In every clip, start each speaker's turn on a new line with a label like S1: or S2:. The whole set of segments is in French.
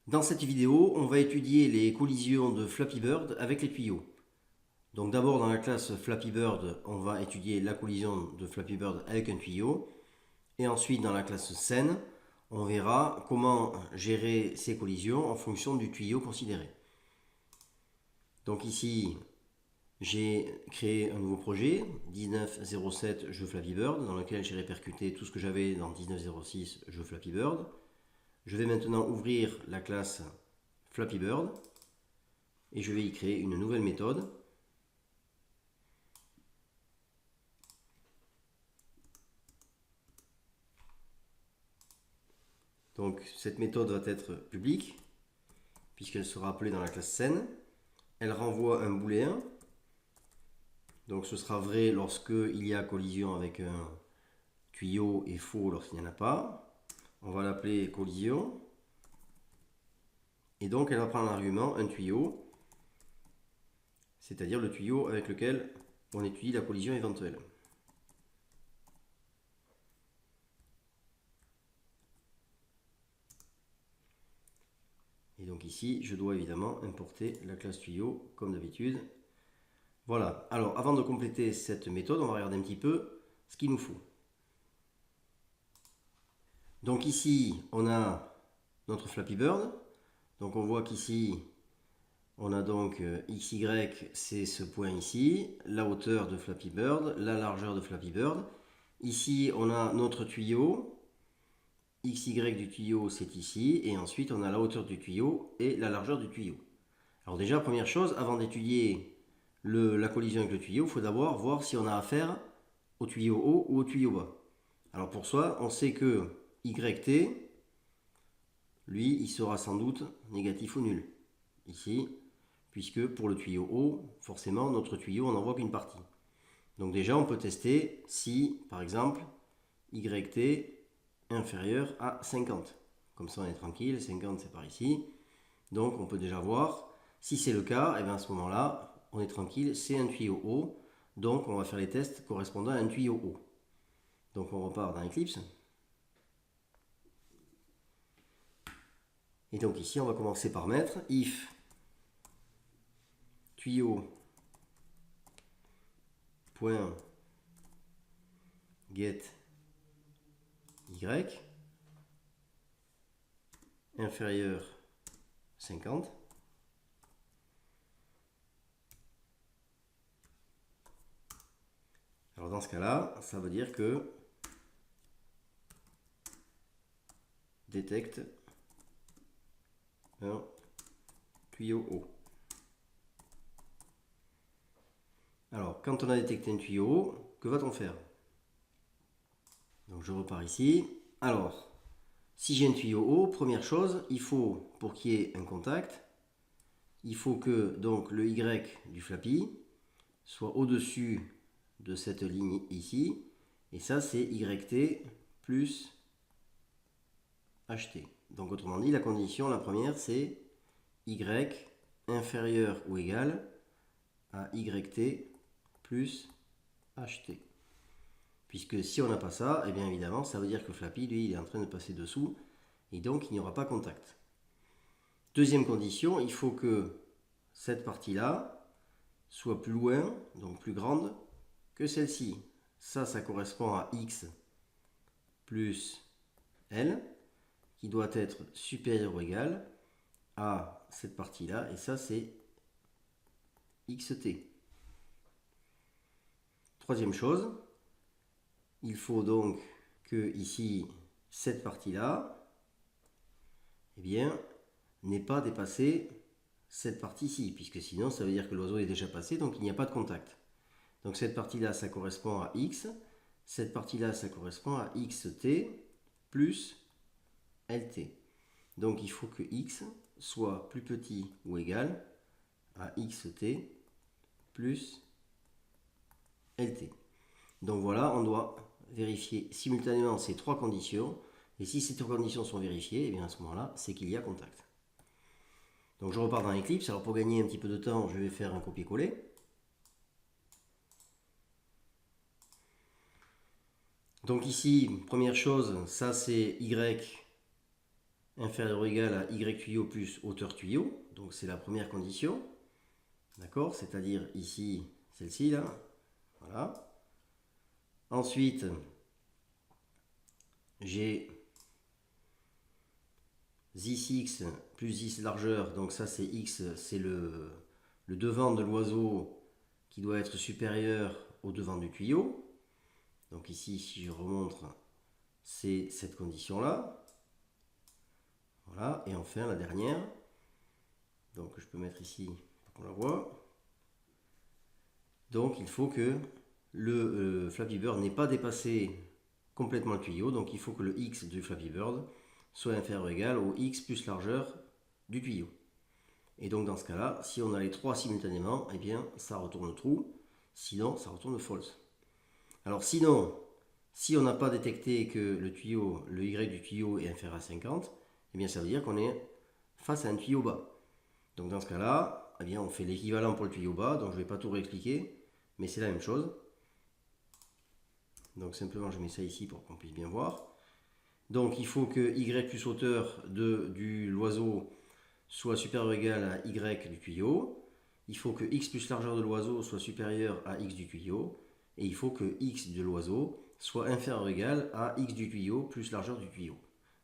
S1: Dans cette vidéo, on va étudier les collisions de Flappy Bird avec les tuyaux. Donc d'abord dans la classe Flappy Bird, on va étudier la collision de Flappy Bird avec un tuyau. Et ensuite dans la classe scène, on verra comment gérer ces collisions en fonction du tuyau considéré. Donc ici, j'ai créé un nouveau projet, 1907 jeu Flappy Bird, dans lequel j'ai répercuté tout ce que j'avais dans 1906 jeu Flappy Bird. Je vais maintenant ouvrir la classe Flappy Bird et je vais y créer une nouvelle méthode. Donc cette méthode va être publique puisqu'elle sera appelée dans la classe scène. Elle renvoie un booléen. Donc ce sera vrai lorsqu'il y a collision avec un tuyau et faux lorsqu'il n'y en a pas. On va l'appeler collision. Et donc elle va prendre l'argument un tuyau, c'est-à-dire le tuyau avec lequel on étudie la collision éventuelle. Et donc ici, je dois évidemment importer la classe tuyau comme d'habitude. Voilà, alors avant de compléter cette méthode, on va regarder un petit peu ce qu'il nous faut. Donc ici, on a notre Flappy Bird. Donc on voit qu'ici, on a donc XY, c'est ce point ici, la hauteur de Flappy Bird, la largeur de Flappy Bird. Ici, on a notre tuyau. XY du tuyau, c'est ici. Et ensuite, on a la hauteur du tuyau et la largeur du tuyau. Alors déjà, première chose, avant d'étudier la collision avec le tuyau, il faut d'abord voir si on a affaire au tuyau haut ou au tuyau bas. Alors pour ça, on sait que YT, lui, il sera sans doute négatif ou nul. Ici, puisque pour le tuyau haut, forcément, notre tuyau, on n'en voit qu'une partie. Donc déjà, on peut tester si, par exemple, YT est inférieur à 50. Comme ça, on est tranquille, 50 c'est par ici. Donc on peut déjà voir. Si c'est le cas, et bien à ce moment-là, on est tranquille, c'est un tuyau haut. Donc on va faire les tests correspondant à un tuyau haut. Donc on repart dans Eclipse. Et donc ici, on va commencer par mettre if tuyau point get y inférieur 50. Alors dans ce cas-là, ça veut dire que détecte un tuyau haut. Alors, quand on a détecté un tuyau haut, que va-t-on faire? Donc je repars ici. Alors, si j'ai un tuyau haut, première chose, il faut, pour qu'il y ait un contact, il faut que donc le Y du Flappy soit au-dessus de cette ligne ici. Et ça, c'est YT plus HT. Donc autrement dit, la condition, la première, c'est Y inférieur ou égal à YT plus HT. Puisque si on n'a pas ça, eh bien évidemment, ça veut dire que Flappy, lui, il est en train de passer dessous, et donc il n'y aura pas contact. Deuxième condition, il faut que cette partie-là soit plus loin, donc plus grande, que celle-ci. Ça correspond à x plus L, qui doit être supérieur ou égal à cette partie-là, et ça c'est xt. Troisième chose, il faut donc que ici, cette partie-là, eh bien, n'ait pas dépassé cette partie-ci, puisque sinon ça veut dire que l'oiseau est déjà passé, donc il n'y a pas de contact. Donc cette partie-là, ça correspond à x, cette partie-là, ça correspond à xt plus lt. Donc il faut que x soit plus petit ou égal à xt plus lt. Donc voilà, on doit vérifier simultanément ces trois conditions. Et si ces trois conditions sont vérifiées, et bien à ce moment-là, c'est qu'il y a contact. Donc je repars dans Eclipse. Alors pour gagner un petit peu de temps, je vais faire un copier-coller. Donc ici, première chose, ça c'est Y inférieur ou égal à Y tuyau plus hauteur tuyau. Donc c'est la première condition. D'accord? C'est-à-dire ici, celle-ci là. Voilà. Ensuite, j'ai x plus x largeur. Donc ça c'est x, c'est le devant de l'oiseau qui doit être supérieur au devant du tuyau. Donc ici, si je remonte, c'est cette condition-là. Voilà, et enfin la dernière. Donc je peux mettre ici pour qu'on la voit. Donc il faut que le Flappy Bird n'ait pas dépassé complètement le tuyau. Donc il faut que le X du Flappy Bird soit inférieur ou égal au X plus largeur du tuyau. Et donc dans ce cas-là, si on a les trois simultanément, eh bien ça retourne true. Sinon, ça retourne false. Alors sinon, si on n'a pas détecté que le tuyau, le Y du tuyau est inférieur à 50, eh bien ça veut dire qu'on est face à un tuyau bas. Donc dans ce cas-là, eh bien on fait l'équivalent pour le tuyau bas, donc je ne vais pas tout réexpliquer, mais c'est la même chose. Donc simplement je mets ça ici pour qu'on puisse bien voir. Donc il faut que Y plus hauteur du l'oiseau soit supérieur ou égal à Y du tuyau. Il faut que X plus largeur de l'oiseau soit supérieur à X du tuyau. Et il faut que X de l'oiseau soit inférieur ou égal à X du tuyau plus largeur du tuyau.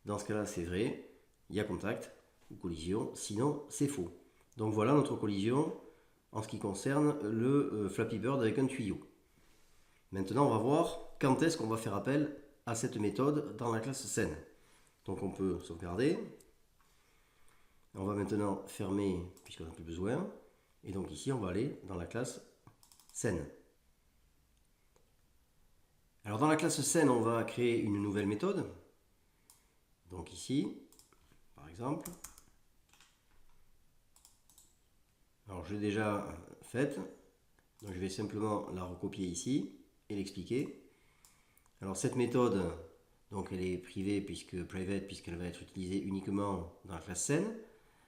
S1: Dans ce cas-là, c'est vrai, il y a contact ou collision, sinon c'est faux. Donc voilà notre collision en ce qui concerne le Flappy Bird avec un tuyau. Maintenant, on va voir quand est-ce qu'on va faire appel à cette méthode dans la classe scène. Donc on peut sauvegarder. On va maintenant fermer puisqu'on n'a plus besoin. Et donc ici, on va aller dans la classe scène. Alors dans la classe scène, on va créer une nouvelle méthode. Donc ici, par exemple. Alors je l'ai déjà faite. Donc je vais simplement la recopier ici et l'expliquer. Alors cette méthode, donc elle est privée puisqu'elle va être utilisée uniquement dans la classe scène.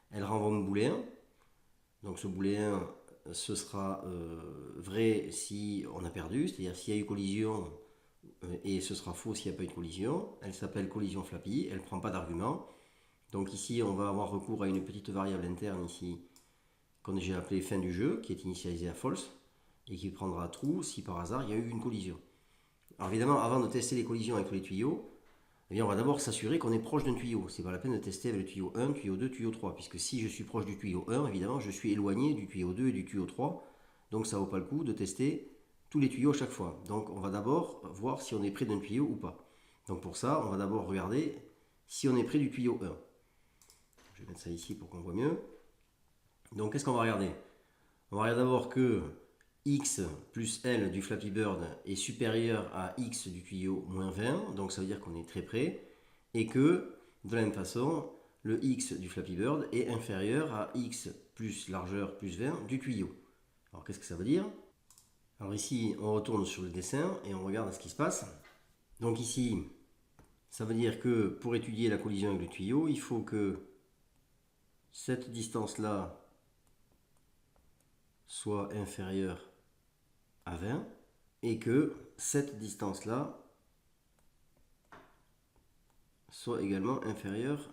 S1: Elle renvoie un booléen. Donc ce booléen, ce sera vrai si on a perdu, c'est-à-dire s'il y a eu collision, et ce sera faux s'il n'y a pas eu de collision. Elle s'appelle collision Flappy, elle ne prend pas d'argument. Donc ici, on va avoir recours à une petite variable interne ici, qu'on j'ai appelée fin du jeu, qui est initialisée à false, et qui prendra true si par hasard il y a eu une collision. Alors évidemment, avant de tester les collisions avec tous les tuyaux, eh bien, on va d'abord s'assurer qu'on est proche d'un tuyau. C'est pas la peine de tester avec le tuyau 1, tuyau 2, tuyau 3, puisque si je suis proche du tuyau 1, évidemment, je suis éloigné du tuyau 2 et du tuyau 3, donc ça ne vaut pas le coup de tester tous les tuyaux à chaque fois. Donc on va d'abord voir si on est près d'un tuyau ou pas. Donc pour ça, on va d'abord regarder si on est près du tuyau 1. Je vais mettre ça ici pour qu'on voit mieux. Donc qu'est-ce qu'on va regarder? On va regarder d'abord que X plus L du Flappy Bird est supérieur à X du tuyau moins 20, donc ça veut dire qu'on est très près, et que de la même façon, le X du Flappy Bird est inférieur à X plus largeur plus 20 du tuyau. Alors qu'est-ce que ça veut dire? Alors ici, on retourne sur le dessin et on regarde ce qui se passe. Donc ici, ça veut dire que pour étudier la collision avec le tuyau, il faut que cette distance-là soit inférieure à 20 et que cette distance-là soit également inférieure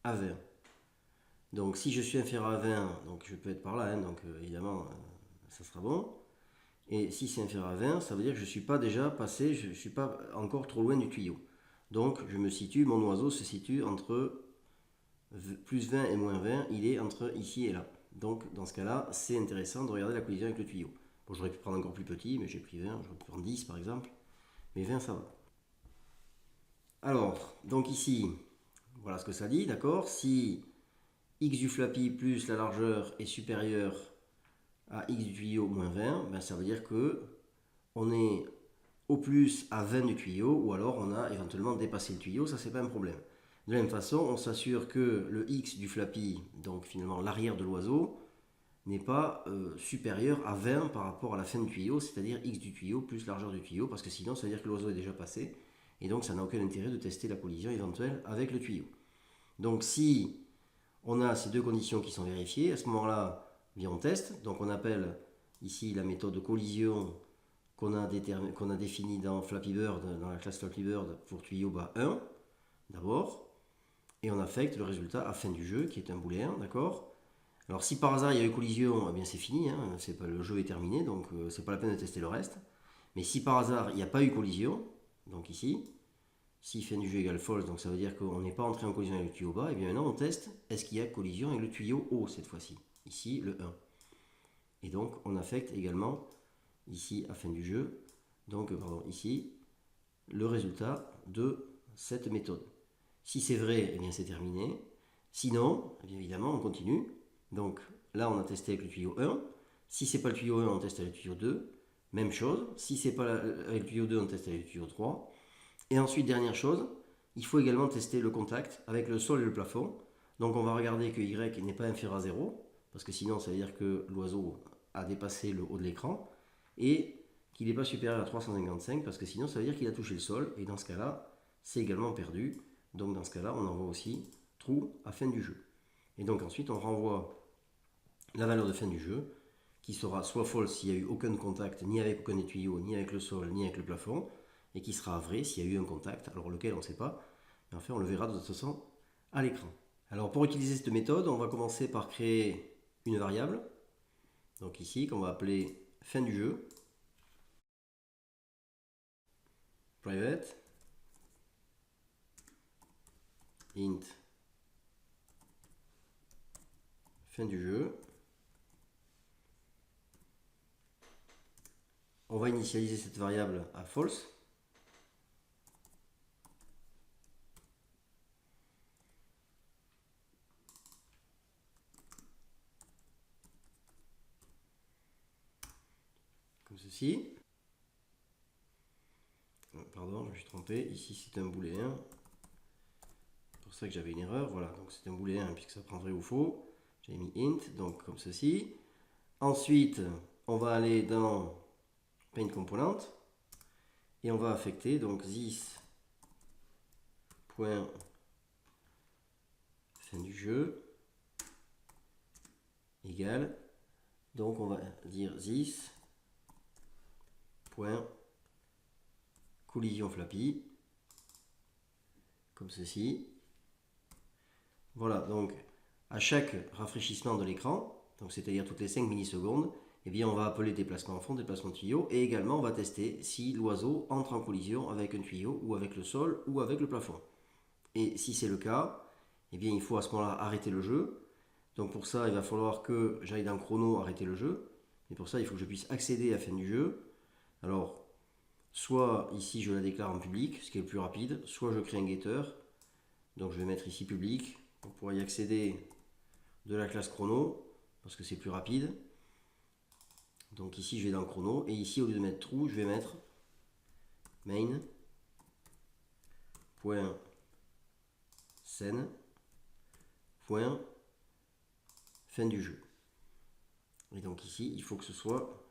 S1: à 20. Donc si je suis inférieur à 20, donc je peux être par là, hein, donc évidemment ça sera bon. Et si c'est inférieur à 20, ça veut dire que je ne suis pas déjà passé, je ne suis pas encore trop loin du tuyau. Donc je me situe, mon oiseau se situe entre plus 20 et moins 20, il est entre ici et là. Donc dans ce cas-là, c'est intéressant de regarder la collision avec le tuyau. Bon, j'aurais pu prendre encore plus petit, mais j'ai pris 20, j'aurais pu prendre 10 par exemple. Mais 20, ça va. Alors, donc ici, voilà ce que ça dit, d'accord? Si X du Flappy plus la largeur est supérieur à X du tuyau moins 20, ben ça veut dire que on est au plus à 20 du tuyau, ou alors on a éventuellement dépassé le tuyau, ça c'est pas un problème. De la même façon, on s'assure que le X du Flappy, donc finalement l'arrière de l'oiseau, n'est pas supérieur à 20 par rapport à la fin du tuyau, c'est-à-dire X du tuyau plus largeur du tuyau, parce que sinon ça veut dire que l'oiseau est déjà passé, et donc ça n'a aucun intérêt de tester la collision éventuelle avec le tuyau. Donc si on a ces deux conditions qui sont vérifiées, à ce moment-là, bien on teste, donc on appelle ici la méthode de collision qu'on a définie dans Flappy Bird, dans la classe Flappy Bird pour tuyau bas 1, d'abord. et on affecte le résultat à fin du jeu, qui est un booléen, d'accord? Alors si par hasard il y a eu collision, eh bien c'est fini, hein, le jeu est terminé, donc c'est pas la peine de tester le reste. Mais si par hasard il n'y a pas eu collision, donc ici, si fin du jeu égale false, donc ça veut dire qu'on n'est pas entré en collision avec le tuyau bas, et bien maintenant on teste, est-ce qu'il y a collision avec le tuyau haut cette fois-ci? Ici, le 1. Et donc on affecte également, ici, à fin du jeu, donc pardon, ici, le résultat de cette méthode. Si c'est vrai, eh bien c'est terminé. Sinon, bien évidemment, on continue. Donc là, on a testé avec le tuyau 1. Si c'est pas le tuyau 1, on teste avec le tuyau 2. Même chose. Si c'est pas avec le tuyau 2, on teste avec le tuyau 3. Et ensuite, dernière chose, il faut également tester le contact avec le sol et le plafond. Donc on va regarder que Y n'est pas inférieur à 0, parce que sinon ça veut dire que l'oiseau a dépassé le haut de l'écran, et qu'il n'est pas supérieur à 355, parce que sinon ça veut dire qu'il a touché le sol, et dans ce cas-là, c'est également perdu. Donc dans ce cas-là, on envoie aussi true à fin du jeu. Et donc ensuite, on renvoie la valeur de fin du jeu, qui sera soit false s'il n'y a eu aucun contact, ni avec aucun des tuyaux, ni avec le sol, ni avec le plafond, et qui sera vrai s'il y a eu un contact, alors lequel on ne sait pas, mais enfin on le verra de toute façon à l'écran. Alors pour utiliser cette méthode, on va commencer par créer une variable, donc ici qu'on va appeler fin du jeu, private, int, fin du jeu. On va initialiser cette variable à false. Comme ceci. Pardon, je me suis trompé. Ici, c'est un booléen. C'est pour ça que j'avais une erreur. Voilà, donc c'est un booléen puisque ça prend vrai ou faux. J'ai mis int, donc comme ceci. Ensuite, on va aller dans Paint Component et on va affecter donc this point fin du jeu égale, donc on va dire this point collision flappy comme ceci. Voilà, donc à chaque rafraîchissement de l'écran, donc c'est-à-dire toutes les 5 millisecondes, eh bien on va appeler déplacement en fond, déplacement de tuyau, et également on va tester si l'oiseau entre en collision avec un tuyau ou avec le sol ou avec le plafond. Et si c'est le cas, eh bien il faut à ce moment-là arrêter le jeu. Donc pour ça, il va falloir que j'aille dans chrono arrêter le jeu. Et pour ça, il faut que je puisse accéder à la fin du jeu. Alors, soit ici je la déclare en public, ce qui est le plus rapide, soit je crée un getter. Donc je vais mettre ici public. On pourra y accéder de la classe chrono, parce que c'est plus rapide. Donc ici je vais dans chrono, et ici au lieu de mettre true, je vais mettre main point scène point fin du jeu. Et donc ici, il faut que ce soit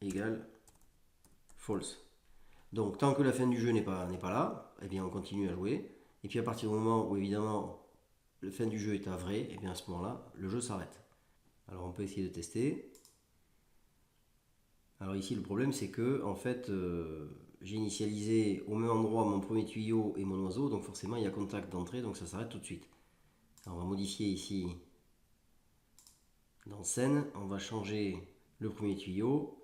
S1: égal false. Donc tant que la fin du jeu n'est pas là, eh bien on continue à jouer. Et puis à partir du moment où évidemment la fin du jeu est à vrai, eh bien à ce moment-là, le jeu s'arrête. Alors on peut essayer de tester. Alors ici le problème c'est que en fait j'ai initialisé au même endroit mon premier tuyau et mon oiseau, donc forcément il y a contact d'entrée, donc ça s'arrête tout de suite. Alors on va modifier ici dans scène, on va changer le premier tuyau.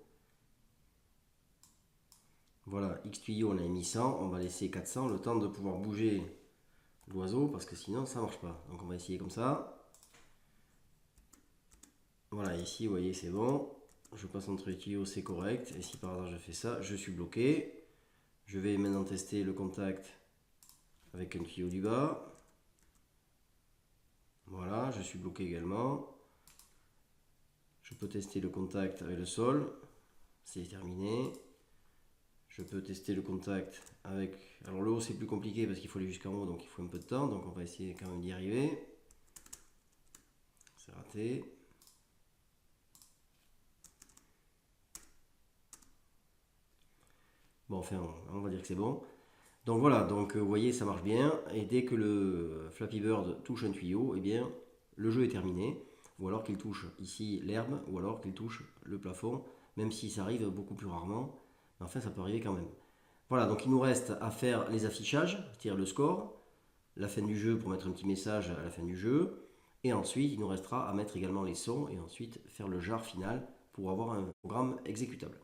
S1: Voilà, X tuyau on a mis 100, on va laisser 400, le temps de pouvoir bouger l'oiseau, parce que sinon ça marche pas. Donc on va essayer comme ça. Voilà, ici vous voyez c'est bon. Je passe entre les tuyaux, c'est correct. Et si par hasard je fais ça, je suis bloqué. Je vais maintenant tester le contact avec un tuyau du bas. Voilà, je suis bloqué également. Je peux tester le contact avec le sol. C'est terminé. Je peux tester le contact avec... Alors le haut c'est plus compliqué parce qu'il faut aller jusqu'en haut, donc il faut un peu de temps. Donc on va essayer quand même d'y arriver. C'est raté. Bon, enfin, on va dire que c'est bon. Donc voilà, donc vous voyez, ça marche bien. Et dès que le Flappy Bird touche un tuyau, eh bien, le jeu est terminé. Ou alors qu'il touche ici l'herbe, ou alors qu'il touche le plafond, même si ça arrive beaucoup plus rarement. Mais enfin, ça peut arriver quand même. Voilà, donc il nous reste à faire les affichages, c'est-à-dire le score. la fin du jeu pour mettre un petit message à la fin du jeu. Et ensuite, il nous restera à mettre également les sons et ensuite faire le jar final pour avoir un programme exécutable.